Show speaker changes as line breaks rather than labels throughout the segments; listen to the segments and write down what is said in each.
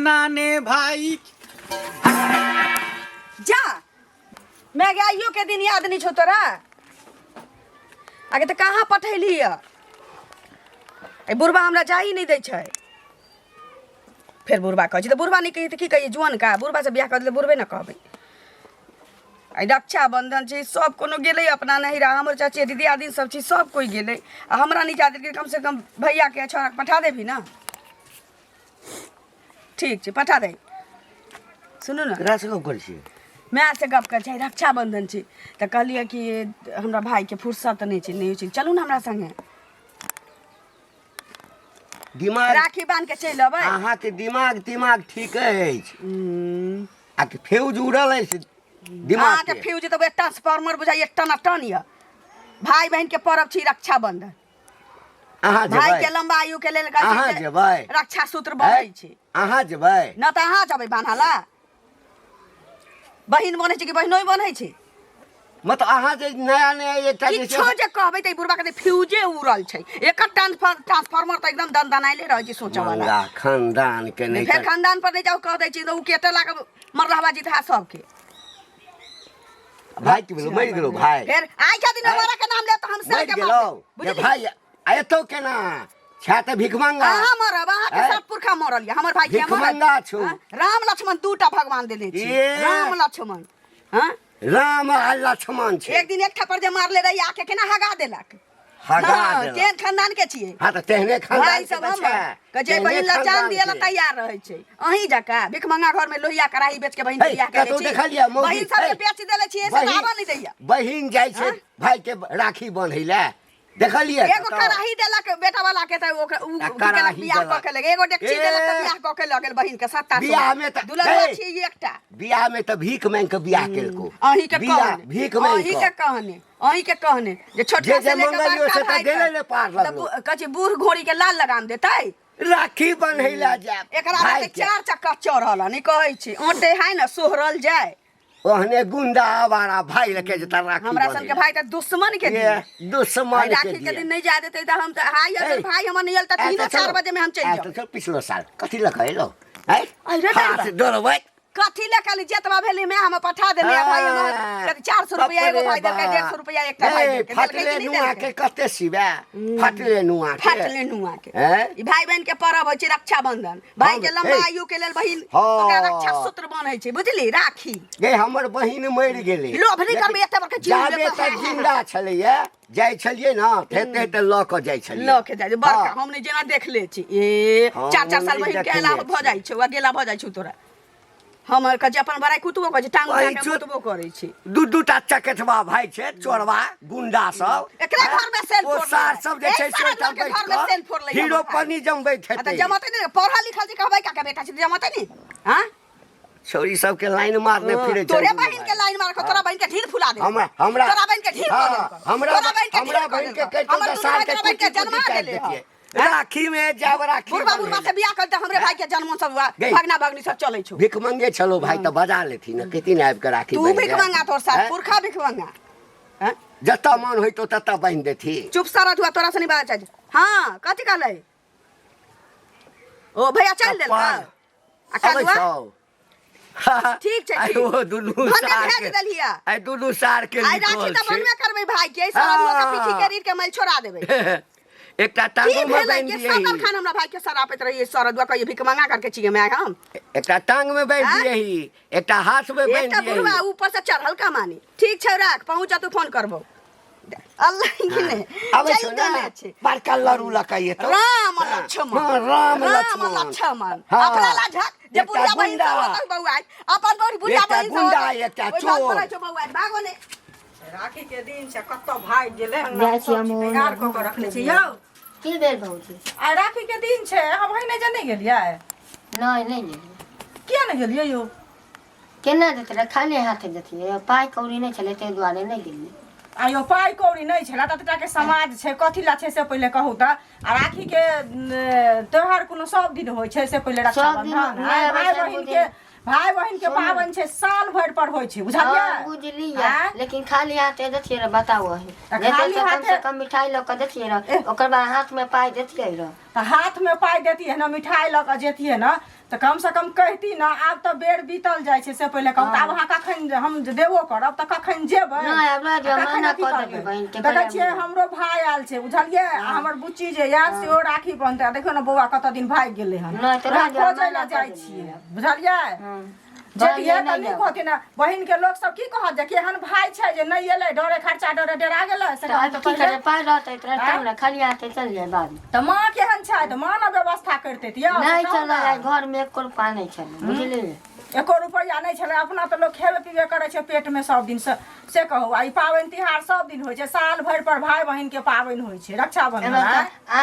नाने भाई
जा मैं गाइयो के दिन याद नहीं छो तोरा आगे तो कहाँ पठैली बुढ़बा हमरा जा ही नहीं दै छै फिर बुढ़बा कहै छै तो बुढ़बा नहीं कही तो की कहिए जुआन का बुढ़बा से बियाह कर दे बुढ़बे न कहबै रक्षाबंधन छै सब कोनो गेलै अपना नहीं रहा हमर चाची दीदी आदि सब चीज सब कोई गेलै आ हमरा नहीं जा दे कम से कम भैया के छोरा पठा देबी ना ठीक छै पठा दे सुनू ना
ककरा से गप करै छी
मैं से गप कर छै रक्षाबंधन छै तो कहलिए कि हमरा भाई के फुर्सत नहीं छै नहीं छै चलू ना हमरा संगे
दिमाग
राखी बांध के चल अबै
अहाँ के दिमाग ठीक अछि आ के फ्यूज उड़ल अछि दिमाग
के फ्यूज तो ट्रांसफार्मर बुझाई एक टन टन या भाई बहन के पर्व छी रक्षाबंधन
अहाँ
भाई
जेबै
के लंबा आयु के लेल
अहाँ जेबै
रक्षा सूत्र बनै छै
अहाँ जेबै
न त अहाँ जेबै बान्हाला बहिन बनै छै कि बहिनोई बनै छै
मतलब अहाँ जे नया एकटा जे
किछो जे कहबै त बुढ़बा के फ्यूजे उड़ल छै एक ट्रांसफार्मर त एकदम दनदनाइले रहै छै सोचऽ वाला
मंगा खानदान के नहीं
फिर खानदान पर नहीं जाओ कह दै छी त उ केटे लाग मर रहबा जीत है सबके
भाई के बोलो मर गेलो भाई
फिर आइ के दिन हमारा के नाम ले त हम
मर
से के
गेलो
बुझली
ये भाई आयतो केना छा त भिख मंगा
अहाँ मरब अहाँ के सब पुरखा मरल या हमर भाई के
भिख मंगा छु
राम लक्ष्मण दूटा भगवान देने छी राम लक्ष्मण हां
राम आ लक्ष्मण छै
एक दिन एकठा पर जे मारले रही आके केना हगा देलक
हगा देलक
केन खानदान के छिए
हां त तेहने खानदान
भाई सब हम के जे बहिन ला जान दिए ला तैयार रहे छै अही जका भिख मंगा घर में लोहिया कराही बेच के बहिन बियाह करे छी
देखलिया
बहिन सब के बेच देले छी से आबा नहीं दैया
बहिन जाय छै भाई के राखी बंधैला देखलिए
एगो कराही देलक बेटा वाला के त ओकरा बियाह क के लगे एगो डेकची देलक त बियाह क के लगल बहिन के सत्ता
बियाह में त
दुल्हा छी एकटा
बियाह में त भीख मांग के बियाह केलको
अही के कहने
भीख मांग
अही के कहने अही के कहने जे छोटका से लेके
मंगलियो से त देले ने पार लगलो
कछि बूढ़ घोड़ी के लाल लगाम देतै
राखी बंधैला जाय
एकरा में चार चक्का चढ़ल नहीं कहै छी ओटे है न सोहरल जाय
ओहने गुंडा आवारा भाई लेके जता राखी
हमरा सन के भाई त दुश्मन के दिए
दुश्मन
राखी के दिन नहीं जा देते त हम त हाय अगर भाई हमर नियल त 3-4 बजे में हम चल जाओ
तो पिछलो साल कथि लखैलो है
अरे
हाथ डरबै
कथी ले खाली जेतवा भेली में हम पठा देने भाई हम 400 रुपया एगो भाई देलकै 150 रुपया एकटा भाई देलकै
फटले नुआ के कते सिबा फटले नुआ के
ई भाई बहन के पर्व होय छै रक्षाबंधन भाई के लंबा आयु के लेल बहिन ओकरा रक्षा सूत्र बन्है छै बुझली राखी
गे हमर बहिन मरि गेलै
लोभ नहीं करबे एते बड़का चीज
जाबे तक जिंदा छलैया जाय छलिए ना तेते त ल क जाय छलिए
ल के जाय बड़का हम ने जेना देखले छी ए 4-4 साल बहिन के अलावा भ जाय छै वा गेला भ जाय छै तोरा हमर कजे अपन बड़ाई कुतबो कजे टांग उठा के कुतबो करै छी
दू टा चकेठवा भाई छै चोरवा गुंडा सब
एकरा घर में सेल फोन
सार सब जे छै से घर में सेल फोन ले हीरो पनी जमबै छै
त जमते नहीं पढ़ा लिखल जे कहबै का बेटा छै जमते नहीं हां
छोरी सब के लाइन मारने फिरे छै
तोरे बहिन के लाइन मार के तोरा बहिन के ढील फुला दे
हमरा
तोरा बहिन के ढील
हमरा बहिन के कहितो 10 साल के कुछ जन्मा देले राखी में जाब राखी
बुढ़बा से बियाह करते हमरे भाई के जन्म सब भगना भगनी सब चलै छौ
भिख मंगे छलो भाई त बजा लेथि न कितिन आबि के राखी
तू भिख मंगा तोर साथ पुरखा भिख मंगा हैं
जत्ता मन होइतो तत्ता बांध देथि
चुप सारा तू तोरा से नहीं बात चाहिए हां कथि कहलै ओ भैया चल देल आ कलुआ ठीक छै
आई ओ दुनु सार के
देलिया
आई दुनु सार के
आई राखी त बनवे करबै भाई के सब लोग के पीठी के रीड के मैल छोड़ा देबै
एकटा टांगो में बांध दिए
सकल खान हमरा भाई के सरापत रहिए सरदवा कहिए भिख मंगा करके छिए मैं हम
एकटा टांग में बांध दिए ही एकटा हाथ में बांध दिए
एकटा बुढ़वा ऊपर से चढ़ल का मानी ठीक छै राख पहुंचा तू फोन करबो अल्लाह की ने
आबै छौ ना बड़का लरू लकाये तो
राम लक्ष्मण अपना ला झक जे बुढ़ा बहिन सब बौआ अपन बड़ी बुढ़ा बहिन सब
गुंडा एकटा चोर
भागो ने राखी के दिन से कत्तो भाग गेले हम बिगाड़ को रखले छी यौ
की बेर भौजी
आ राखी के दिन छै हम है नहीं जने गेलियै
नहीं
किया नहीं गेलियै यो
केना देतै खाली हाथे देतियै पाई कौड़ी नहीं छले ते दुआरे नहीं गेलियै
आयो पाई कौड़ी नहीं छला ततटा के समाज छै कथि ला छै से पहिले कहू त आ राखी के त्योहार कोनो सब दिन होय छै से पहिले रक्षाबंधन भाई बहन के पावन छै साल भर पर होय छै बुझलियै
बुझलियै लेकिन खाली हाथे देतियै रे बताओ है खाली हाथ से कम मिठाई ल के देतियै रे ओकर बाद हाथ में पाई देतियै रे
त हाथ में पाई देतियै न मिठाई ल के जेतियै न तो कम से कम कहती ना आब तो बेर बीतल जाइ छै से पहिले कहू आब अहाँ कखन हम देबो करब तऽ कखन जेबै देखै छियै हमरो भाई आयल छै बुझलियै हमर बुच्ची जे या सेहो राखी बान्हतै देखियौ ने बौआ कत दिन भागि गेलै हन खोजै लए जाइ छियै बुझलियै जेतियै तऽ नीक होतै ने बहिन के लोक सब की कहत जे केहन भाई छै जे नहीं एलै डरे खर्चा डरे डेरा गेलै से
खाली आते चल जाए बाद
तऽ माँ केहन छै तऽ माँ ने व्यवस्था करतै
नहीं चल घर में एको रुपया नहीं चल बुझलिए
एको रुपैया नहीं छलै अपना तऽ लोक खेल पीबे करै छै पेट में सब दिन से कहू आ ई पाबनि तिहार सब दिन होइ छै साल भरि पर भाई बहिन के पाबनि होइ छै रक्षाबंधन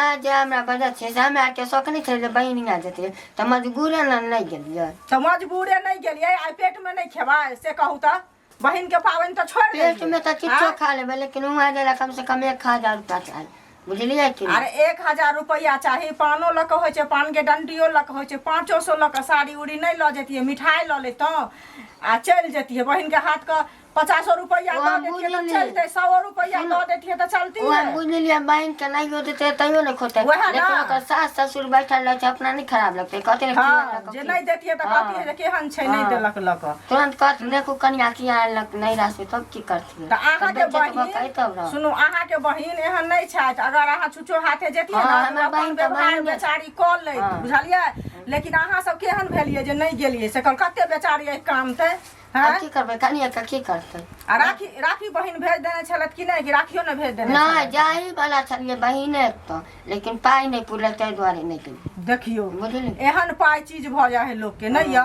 आज हमरा बजा छै हम आके शौक नहीं छै बहिन आ जेतै तऽ मजबूरे नहीं गेलियै
तऽ मजबूरे नहीं गेलियै आइ पेट में नहीं खेबै से कहू तऽ बहिन के पाबनि तऽ छोड़ि
पेट में तो किछो खा लेबै लेकिन वहाँ जेला कम से कम 1000 रुपया चाहिए बुझलियै कि
अरे 1000 रुपैया चाही पानो लऽ के होइ छै पान के डंडियो लऽ के होइ छै 500 लऽ के साड़ी उड़ी नहीं लऽ जैतियै मिठाई लऽ लेतौं आ चलि जैतियै बहिन के हाथ के 50 रुपैया दऽ देतियै तऽ चलतै 100 रुपैया दऽ देतियै तऽ चलती
है बुझलियै बहिन के नहीं हो देतै तैयो नहीं खोतै लेकिन ओकर सास ससुर बैठल रहै छै अपना नहीं खराब लगतै कहते
जे नहीं देतियै तऽ कहतियै जे केहन छै नहीं देलक लऽ के
तुरंत कहत देखो कनिया किया लक नहीं रास्ते तब की करथियै
तऽ अहाँ के बहिन सुनू अहाँ के बहिन एहन नहीं छथि अगर अहाँ छुछो हाथे जेतियै ने हमर बहिन के भाई बेचारी कऽ लै बुझलियै लेकिन अहाँ सब केहन भेलियै जे नहीं गेलियै से कते बेचारी कामतै
की करबै कनिया के की करतै
आ राखी बहिन भेज देने छलत कि नहीं कि राखियो ने भेज देने
नहीं जाई वाला छलिए बहिने तो लेकिन पाई नहीं पुरले तै दुआरे नहीं गेली
देखियो एहन पाई चीज भ जाय है लोग के नहीं यौ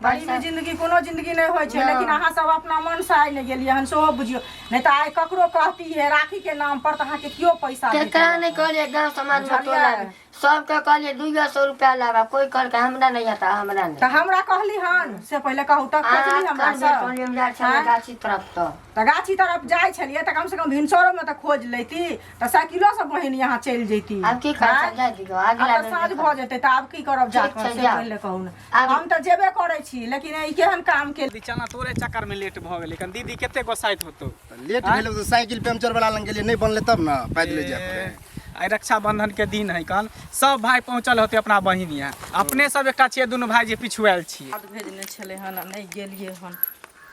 गरीबी जिंदगी कोनो जिंदगी नहीं होय छै लेकिन अहाँ सब अपना मन से आइ नहीं गेलियै हन सेहो बुझियो नहीं तऽ आइ ककरो कहती है राखी के नाम पर तऽ अहाँ के कियो पैसा
केकरा नहीं कहलिए गांव समाज में टोला सबके कहलिए 200 रुपया लागा कोई कहलकै हमरा नहीं आता हमरा नहीं
तऽ हमरा कहली हन से पहिले कहू तऽ खोजली हमरा सब
गाछी तरफ
तऽ गाछी तरफ जाइ छलिए तऽ कम से कम भिनसरो में तऽ खोज लेती तऽ साइकिलो से बहिन यहाँ चलि जैती
अब की कर जाय दियो अगला
साँझ भ जेतै तऽ आब की करब जाके से पहिले कहू ने हम तऽ जेबे करै छी लेकिन ई केहन काम के
चना तोरे चक्कर में लेट भ गेलै कन दीदी कते गोसाइत होतो
लेट भेलै तो साइकिल पंचर वाला लंग गेलिए नहीं बनले तब ना पैदल जाय पड़े
आई रक्षाबंधन के दिन है कल सब भाई पहुंचल होते अपना बहिन यहाँ अपने सब एकटा छियै दुनू भाई जे पिछुआल छियै
भेजने छले हन नहीं गेलिए हन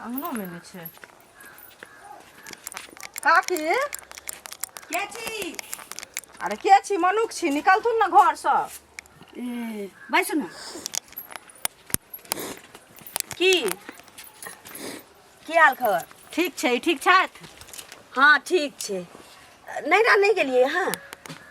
अंगनो में नहीं छै काकी के छी अरे के छी मनुख छी निकलथुन ना घर से
बैसु ना की हाल खबर
ठीक छै ठीक छथि
हाँ ठीक छै नहीं गेलिए हाँ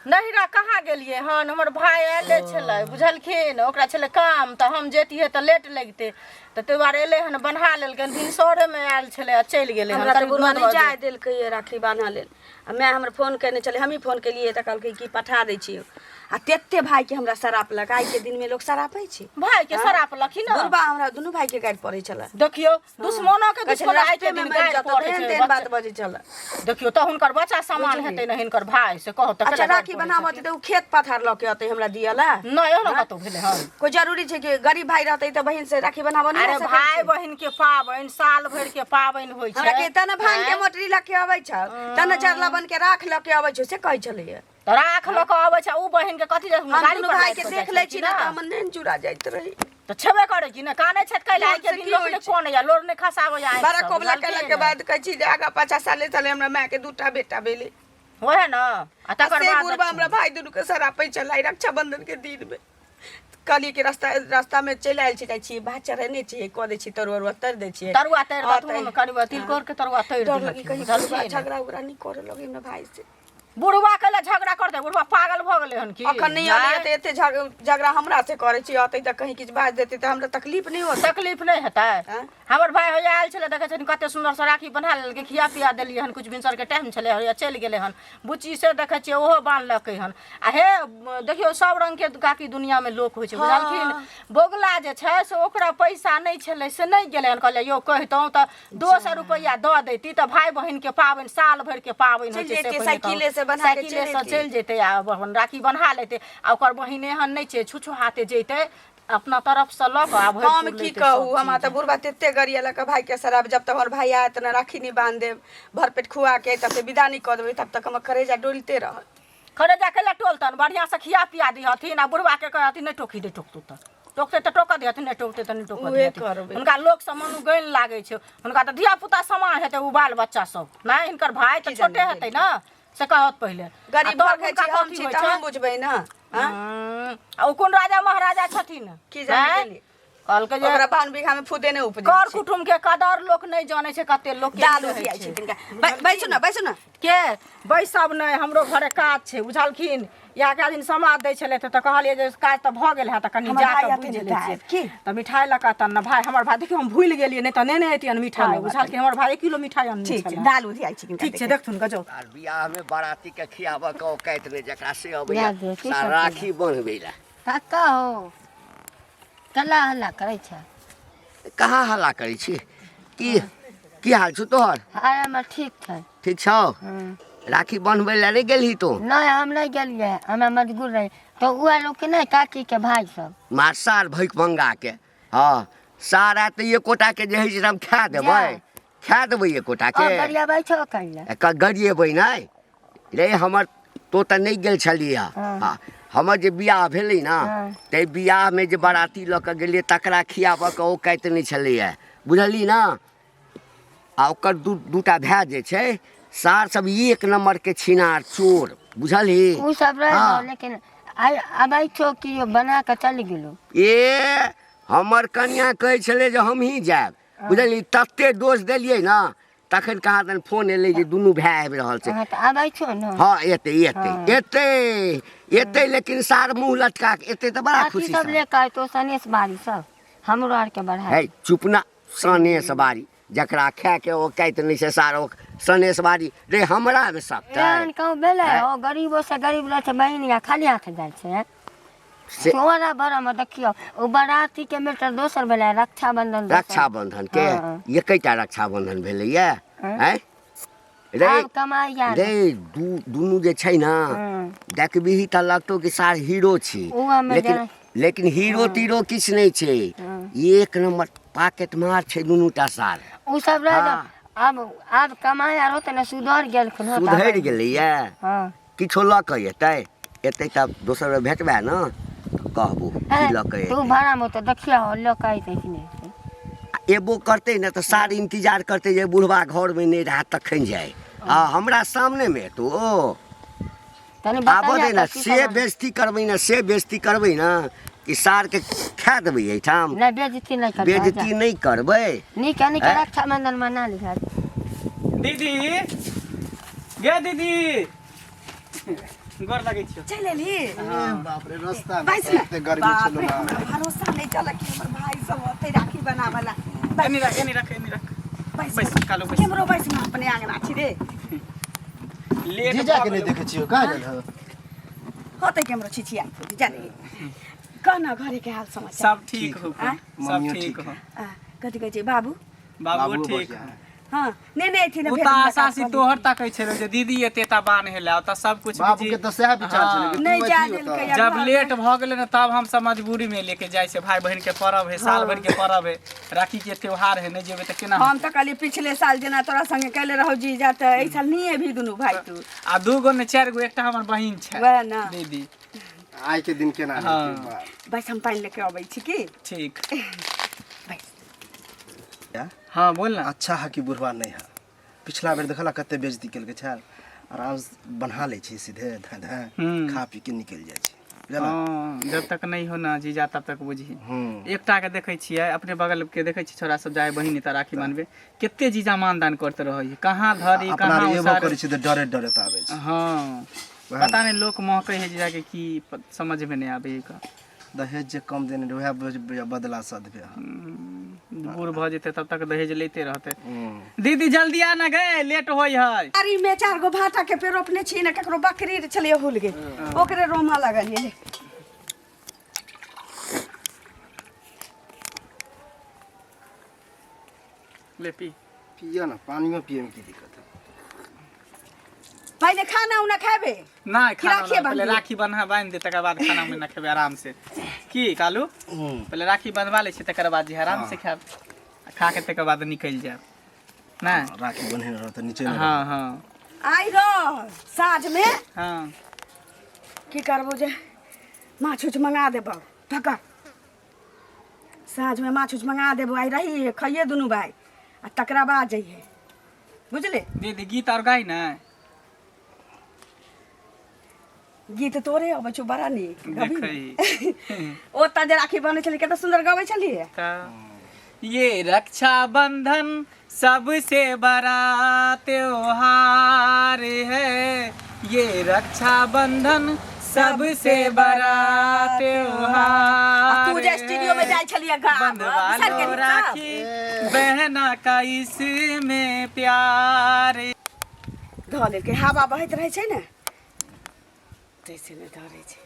नहिरा कहाँ गेलिए हन हमर भाई आएले छलै बुझलखिन ओकरा छलै काम तऽ हम जेतियै तऽ लेट लगते तऽ तै बार एलै हन बन्हा लेलकै भिनसरे में आयल छलै आ चलि गेलै
हमरा तऽ गुरुआ नहीं जाय देलकै राखी बान्हा लेल आ मैं हमर फोन करने चले हम ही फोन केलिए तऽ कहलकै कि पठा दै छी आ तेते भाई के हमरा शराप लग आइ के दिन में लोग शरापै छै
भाई के शराप लखिन
बुढ़बा हमरा दुनू भाई के गाइड पड़ै छला
देखियो दुश्मनों के दुश्मन आइ के दिन गाइड पड़ै छै
बात बजै छला
देखियो त हुनकर बच्चा समान हेतै न हिनकर भाई से कहत त
अच्छा राखी बनावत त उ खेत पथार ल के अतै हमरा दियला
नहीं ओना कतो भेले हन
कोई जरूरी छै कि गरीब भाई रहतै त बहिन से राखी बनाबो नहीं
अरे भाई बहिन के पाबन साल भर के पाबन होय छै
हमरा के तना भाई के मोटरी ल के आबै छ तना चरला बन के राख ल के आबै छ से कहै छलै
त राख ल के आबै छ उ बहिन के कथि गाड़ी पर
भाई के देख लै छी ना त मन नहीं चुरा जाइत रही
त छबे करे कि न काने छत कैला आइ के दिन लोग ने कोन या लोर ने खसाबो जाय
बड़ा कोबला कैला के बाद कहै छी जे आगा 50 साल चले हमरा मां के दूटा बेटा भेले
ओहे न आ तकर बाद
बुढ़बा हमरा भाई दुनू के सरापै चलाई रक्षाबंधन के दिन में कली के रास्ता में चल आयल छी भात चढ़ने छी क दे छी तरुआ तर दे छी
तरुआ तर बाथरूम में करबा तिलकोर के तरुआ तर दी
कहीं झगड़ा उगड़ा नहीं करे लगे हमरा भाई से
बुढ़वा कला झगड़ा करते बुढ़वा पागल भ गेले हन की
अखन नहीं आलिए त एते झगड़ा हमरा से करे छी अतै त कहीं किछ बाज देते त हमरा तकलीफ नहीं होत
तकलीफ नहीं हेतै हमर भाई हो आयल छले देखे छन कते सुंदर से राखी बना लेलके खिया पिया देलिए हन कुछ भिनसर के टाइम छले या चल गेले हन बुच्ची से देखे छी ओहो बांधलकै हन आ हे देखियो सब रंग के काकी दुनिया में लोक होय छै बुझलखिन बोगला जे छै से ओकरा पैसा नहीं छले से नहीं गेले हन कहले यो कहतौ त 200 रुपया द देती त भाई बहिन के पाबन साल भर के पाबन होय छै से
साइकिले से बना के
चल जेते आ राखी बन्हा लेते आ ओकर बहिन एहन नहीं छै छुछु हाथे जेते अपना तरफ से लक आब
हम की कहू हम त बुढ़बा तेते गरिया लक भाई के शराब जब तक हमर भाई आए त राखी नहीं बांध देब भर पेट खुआ के तब से विदा नहीं कर देबे तब तक हम करेजा डोलते रह
करेजा केला टोलतन बढ़िया से खिया पिया दी हथिन आ बुढ़वा के कहथिन नहीं टोकी दे टोक तू त टोकते तो टोक देत नहीं टोकते तो नहीं टोक
उहे
देत
करबै।
उनका लोक सब मनु गैल लागे छै उनका तो धिया पुता समान हेतै उ बाल बच्चा सब नहीं इनकर भाई तो छोटे हेतै ना से कहत पहिले
गरीब
आ
घर
तब
के
हुनका
छी हम
कथी
छी
होइ
त
छै?
हम बुझबै ना हाँ?
आ उ कोन राजा महाराजा छथिन
की जाने
हैं?
गेली
कहलकै जे
ओकरा 5 बीघा में फुदे नहीं उपजे
कर कुटुम के कदर लोक नहीं जाने छै कते लोक के
दालू
रहै
दियाइ
छै।
छै तिनका बैसु ना
के बैसब नहीं हमरो घरे काज छै बुझलखिन या के दिन समाद दै छलै तऽ कहलिए जे काज तऽ भऽ गेल है तऽ कनि
हमर
जा
भाय
के
अतै
बुझि
नहि
लै
तऽ
छियै
की?
तऽ मिठाई लऽ कऽ तन न भाय हमर भाय देखियो हम भूलि गेलिए नहीं तऽ नेने हेतियन मिठाई बुझलखिन हमर भाई 1 किलो मिठाई अनने
ठीक छै
छलै
दालू दियाइ छै
ठीक छै देखथुन गजो
आर बियाह में बाराती के खियाबऽ के औकात नहीं जकरा से
याद
अबैया
है, की
सा
सब
राखी बंधबै ला
काका हो कला हल्ला करै छै
कहाँ हल्ला करै छी की हाल छौ तोहर
हाय हमर ठीक छै
ठीक छौ राखी बंधबै ला नहीं गेलही तू
नहीं हम नहीं गेलिए हमें मजबूर रही तो उहे लोग के नहीं काकी के भाई सब
मार सार भैक मंगा के हाँ सारा तो ये कोटा के जे है से हम खा देबै ये कोटा के
और गरिया बैठो कइले
एकर गरिएबै नहीं रे हमर तो तऽ नहीं गेल छलियै
हाँ।
हमर जे बियाह भेलै ना
हाँ।
ते बियाह में जे बाराती लऽ के गेलियै तकरा खियाबऽ के औकात नहीं छलैया बुझली ना आ ओकर दूटा भाय जे छै सार सब 1 नंबर के छिनार चोर बुझली
उ सब रह
हाँ।
लेकिन आई अब छो कि बना के चल गेलो
ए हमर कन्या कहै छलै जे हम ही जायब बुझली तते दोष देलियै ना तखन कहाँ दन फोन एलै जे दुनू भाय आबि रहल छै
हाँ तो अब छो न
हाँ एते
हाँ।
लेकिन सार मुंह लटका के एते तऽ बड़ा
काकी
खुशी
सब लेके आए तो सनेस बारी सब हमरो आर के बढ़ा
है चुपना सनेस बारी जकरा खाय के औकात नहीं छै सार सनेस बारी रे हमरा में सकतै
एहन कहूँ भेलै ओ गरीबो से गरीब रह बहन या खाली हाथ जाइ छै
से
सोना बड़ा में देखियो ओ बाराती के मेटर दोसर भेलै रक्षाबंधन
रक्षाबंधन के
हाँ।
एकैटा रक्षाबंधन भेलैया हैं रे
अब कमाई यार
रे दुनू जे छै ना देखबिही तऽ लगतौ कि सार हीरो छी
उहाँमे
लेकिन हीरो तीरो किछ नहीं छै 1 नंबर पॉकेट मार छै दुनूटा सार
उ सब रह
हाँ।
अब कमाई आर होते न सुधर गेल
सुधरि गेलैया
हाँ
किछो लऽ कऽ एतै तब दोसर बेर भेटबे ना कहबू की लऽ कऽ
तू
एतै
भाड़ा में तो देखियो लऽ के अइतै कि नहीं
एबो करतै ना तऽ सार इंतजार करतै जे बुढ़वा घर में नहीं रहा तखन जाए आ हमरा सामने में तो
तनी
आबऽ दे ना
बताइए
से बेइज्जती करबै ना कि सार के खा देबै एहिठाम
नहीं बेइज्जती नहीं कर
बेइज्जती नहीं करबै
निक रक्षाबंधन मना लिखा
दीदी गे दीदी गोर लगै छियो
चल एली
बाप रे रास्ता में एते गर्मी छलो ना
भरोसा नहीं चल कि हमर भाई सब ओते राखी बनावला
एनी रख बैस कालो बैस
केमरो बैस में अपने आंगना छी रे
लेट
जीजा के नहीं देखे छियो का गेल हो
होते केमरो छिछिया जाने कहना घरे के हाल समाचार
सब ठीक हो
आँ?
सब ठीक हो
कथी कहै छै बाबू
बाबू ठीक हो
हाँ ने थी
उ त आशा सी तोहर तकै छै जे दीदी एते ता बान हेला त सब कुछ
बाबू के तो सह विचार छले कि
नहीं
तू
जा
अथी
दिल
होता।
के
जब लेट भ गेलै ना तब हम सब मजबूरी में लेके जाय छै भाई बहन के पर्व है साल भर के पर्व है राखी के त्योहार है नहीं जेबे त केना
हम तो कहली पिछले साल जना तोरा संगे कैले रहो जी जा त एई साल नहीं भी दुनु भाई तू
आ 2 गो ने 4 गो एकटा हमर बहिन छै
वह ना
दीदी
आइ के दिन केना
हाँ।
रहतै
बस हम पानी लेके आबै छी की
ठीक
बा
हाँ बोल ना
अच्छा है कि बुढ़वा नहीं है पिछला बेर देखला कते बेइज्जती केलकै छल आराम से बन्हा ले छी सीधे खा पी के निकल जाय छी बुझला
हाँ, जब तक नहीं हो ना जीजा तब तक बुझी एकटा के देखै छियै अपने बगल के देखै छी छोरा सब जाय बहिनी त राखी बांधबे केते जीजा मानदान करते रहै कहाँ धरी
अपना
कहाँ
एबो करै छी त डरे डरे त आबै छै
हाँ पता नहीं लोग महकै है जीजा के की समझ में नहीं आबे का
दहेज जे कम देने रहे वह बदला सदबे
बूढ़ भ जेते तब तक दहेज लेते रहते दीदी जल्दी आ ना गए लेट होई है
अरे में 4 गो भाटा के पे रोपने छी ने ककरो बकरी छले हुल गे ओकरे रोमा लगलिए ले
ले पी
पिया ना पानी में पिए में की दिक्कत है
पहले खाना उना खाबे
ना खाना
राखी
पहले राखी बन्हा बांध दे तकर बाद खाना में ना खेबे आराम से की कालू पहले राखी बंधवा ले छी तकर बाद जी आराम से खाब खा के तकर बाद निकल जाब ना
राखी बन्हे रह त नीचे
हाँ हाँ
आई रो साँझ में
हाँ
की करबो जे माछ उछ मंगा देबो पका साँझ में माछ उछ मंगा देबो आई रही खइए दुनू भाई आ तकरा बाद जइहे बुझले।
दीदी गीत और गाई ना
गीत तोरे अबै छौ बड़ा नीक गबी
देखई
ओतऽ जे राखी बनै छली कते सुन्दर गबै छलिए।
ये रक्षाबंधन सबसे बड़ा त्योहार है, ये रक्षाबंधन सबसे बड़ा त्योहार
तू जे स्टूडियो में जाय छलिए
बंधवा राखी बहना का इसमें प्यार।
धले के हवा बहैत रहै छै ने तैसे ने धरे छै।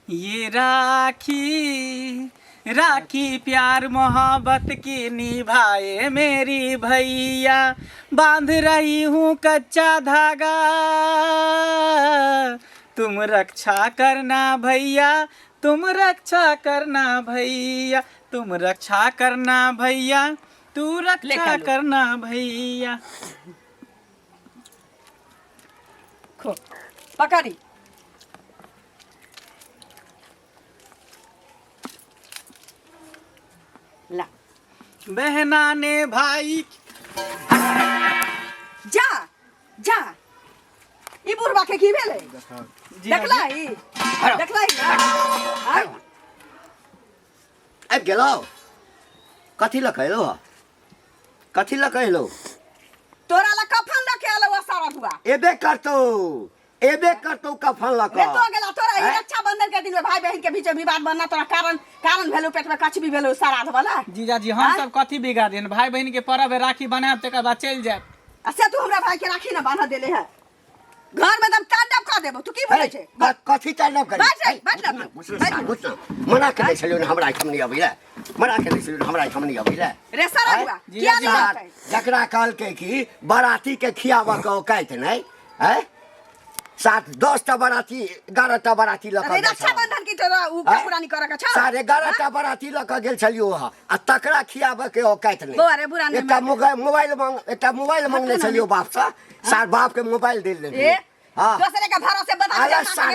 ये राखी राखी प्यार मोहब्बत की निभाए मेरी भैया, बांध रही हूँ कच्चा धागा तुम रक्षा करना भैया, तुम रक्षा करना भैया, तुम रक्षा करना भैया, तू रक्षा करना भैया।
खो पकड़ी ला
बहना ने भाई
जा जा ई बुढ़वा के की भेलै देखला ई ना
अब गेलो कथी ल कहलो कथी ल कहलो
तोरा ला कफन रखे आलो सारा हुआ
एबे करतो कफन ल
ले तो गेला तोरा ई रक्षाबंधन के दिन में भाई बहन के बीच में विवाद बनना तोरा कारण भेलो पेट में कछ भी भेलो सारा वाला।
जीजाजी हम सब कथी बिगाड़ देन, भाई बहन के पर्व है राखी बनाब तकर बाद चल जाए।
अच्छा तू हमरा भाई के राखी ना बांध देले है घर में दम तांडव कर देबो तू की बोले छे
कथी तांडव करी
बैठ
मना के छलियो न हमरा हम नहीं अबैला मना के छलियो हमरा हम नहीं अबैला
रे सारा हुआ किया नहीं होतै
जकरा कहल के कि बाराती के खियावा के औकात नहीं है 7-10 बाराती 11 बाराती ल के
रक्षाबंधन की तोरा उ पुरानी करे के छ
11 बाराती ल के गेल छलियो आ तकरा खियावा के औकात नहीं।
बोरे पुरानी
एकटा मोबाइल मांगने छलियो बाप से सार बाप के मोबाइल दे ले हां
दूसरे के भरोसे बता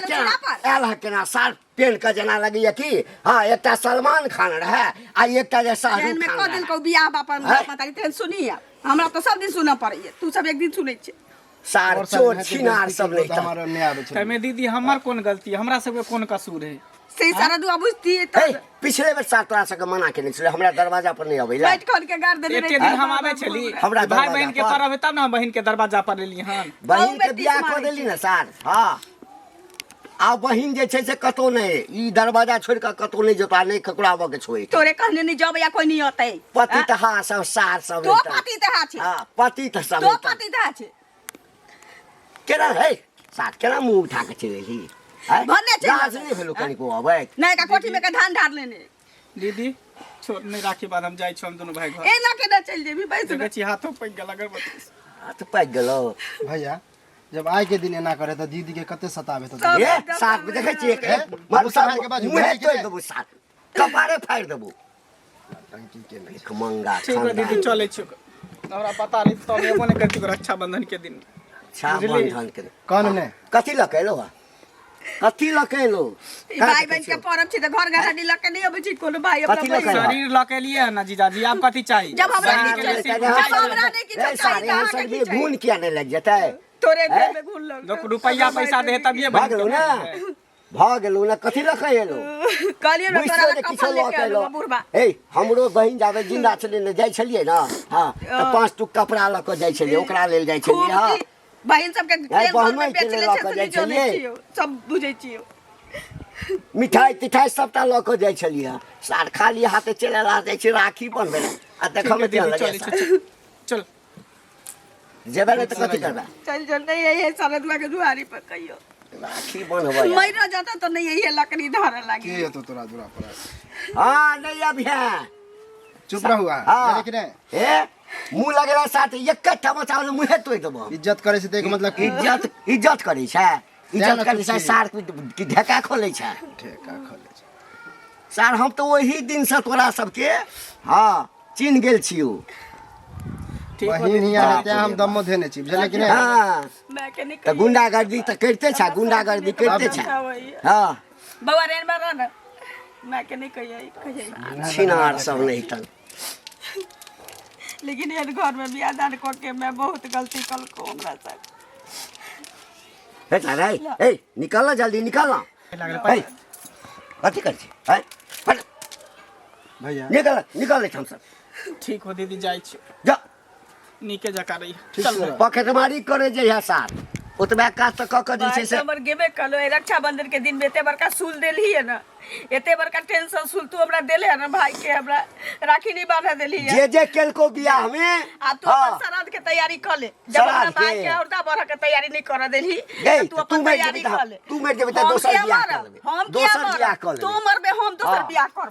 दे
आला केना सार पेन का जना लगी कि हां एकटा सलमान खान रहे आ एकटा जे शाहरुख
में
खान
को दिन को बियाह बापन पता नहीं तेन सुनी हमरा तो सब दिन सुना पड़ै तू सब एक दिन सुनै छे
सार चोर छिनार सब नहीं था
हमारा नहीं आवे छै।
तमे दीदी हमर कौन गलती, हमरा सबके कौन कसूर है?
सही सारा दुआ बुझती तो
पिछले बेर सार तोरा सबके मना केने छले हमरा दरवाजा पर नहीं अबैला
बैठ कर के गाड़ देले
एते दिन हम आवे छली
हमरा
भाई
दरवाजा
बहन के
पर।
पर्व है तब ना बहन के दरवाजा पर लेली हन।
बहिन के बियाह कर देली ना सार हां आ बहिन जे छै से कतो नहीं ई दरवाजा छोड़ के कतो नहीं जोता नहीं खकुराबो के छोई
तोरे कहने नहीं जब या कोई नहीं होतै
पति त हां सब सार सब
तो पति तहा छे
हां पति त सब
तो पति तहा छे
केना है साथ केना मुंह उठा के चलेली है
भन्ने छै
लाज नहीं भेलो कनिको अबै
नहीं का कोठी में के धान ढार लेने
दीदी छोड़ नहीं राखी बाद हम जाय छम दोनों भाई घर
ए ना के ना चल जेबी बैठ
देखै छी हाथों पे गला अगरबत्ती
हाथ पाक गेलो
भैया जब आय के दिन एना करे तो दीदी के कते सतावे तो
ए साथ में देखै छी मारू साथ के बाजू मुंह तोड़ देबो साथ कपारे फाड़ देबो
टंकी के नहीं
एक मंगा
ठीक है दीदी चले छी हमरा पता नहीं तो एगो ने करती रक्षाबंधन के दिन
अच्छा बंधन के
कौन ने
कथी ल कैलो कथी ल कैलो
भाई बहन के परब छी त घर गाड़ी लके नहीं अबै छी कोनो भाई
कथी ल
अपना
कैलो?
शरीर लके लिए ना जीजाजी आप कथी चाहिए?
जब हमरा
शरीर
नहीं
के लिए
चाहिए,
सिर्फ
जब हमरा नहीं किछो चाहिए,
हम
अहाँ के
सब
की चाहिए?
घून किया नहीं लग जतै
तोरे जेब में घुल लग
लोग रुपया पैसा दे तब ये
भाग लो ना भाग गेलू ना कथी ल कैलो
कहलिए ना तोरा
बुझियो जे
कपल
किछो ल
लेके
कैलो
आलो बुढ़बा
ए हमरो बहिन जावे जिंदा छले ने जाय छलिए ना हां त 5 टुक कपड़ा ल के जाय छलिए ओकरा लेल जाय छलिए हां
बहन सबके
यार,
तेल घर में
बहनोई
बेच
के
ले
लऽ
छै
कऽ
सुनी
जाइ
जनै
छलियै।
छियो सब बुझै छियो
मिठाई तिठाई सबटा ल के जाय छलिए सार खाली हाथे चले ला जाय छी राखी बनबे आ देखो में
दीदी
चल
चले चल
जेबे न त कथी करबा
चल चल नहीं यही सरद लगे दुआरी पर कहियो
राखी बनबे
मइरा जाता तो नहीं यही लकड़ी धारे लागी
के तो तोरा दूरा पर
हां नहीं अब है
चुप रहुआ
हाँ।
लेकिन
ए मुंह लगेला साथ एक टमाचा मुंह तोड़ देबो
इज्जत करे से तो एक मतलब कि
इज्जत करै छै इज्जत करै छै सार की ढेका खोलै छै
ठेका खोले छै।
सार हम तो वही दिन से तोरा सबके हाँ चिन्ह गेल छियो
ठीक है
बहिन हिया रहते हम दमो देने छी बुझले कि नहीं
हाँ
मैं के
तो
निकल
गुंडागर्दी तो करते छा गुंडागर्दी करते छा हाँ
बउआ रेन मारा ना मैं के नहीं कहिए
छिनार सब नहीं तन
लेकिन ये घर में बियाह दान क के मैं बहुत गलती कल को हमरा से
हे तारे ए निकल जल्दी निकल ए कथी कर छी है फट
भैया
निकल हम सब
ठीक हो दीदी जाइ छी
जा
नीके जका रही
ठीक
चल
छै।
पखेटमारी करे जे है साथ ओतबे काज त क जे छै से
हमर गेबे कलो रक्षाबंधन के दिन में एते बड़का सूल देली है ना एते बड़का टेंशन सूल तू हमरा देले है ना भाई के हमरा राखी नहीं बांधा देली है
जे केलको बियाह में
आ तू अपन श्राद्ध के तैयारी कर ले जब हमरा
श्राद्ध
भाई
के?
के औरता बरह के तैयारी नहीं कर देली
गई
तू अपन तैयारी कर ले
तू मेर जेबे त
हम
दोसर
किया
बियाह
मरब?
कर लेबे
हम
दोसर
किया
बियाह
मरब?
कर लेबे
तू मरबे हम दोसर
हाँ।
बियाह करब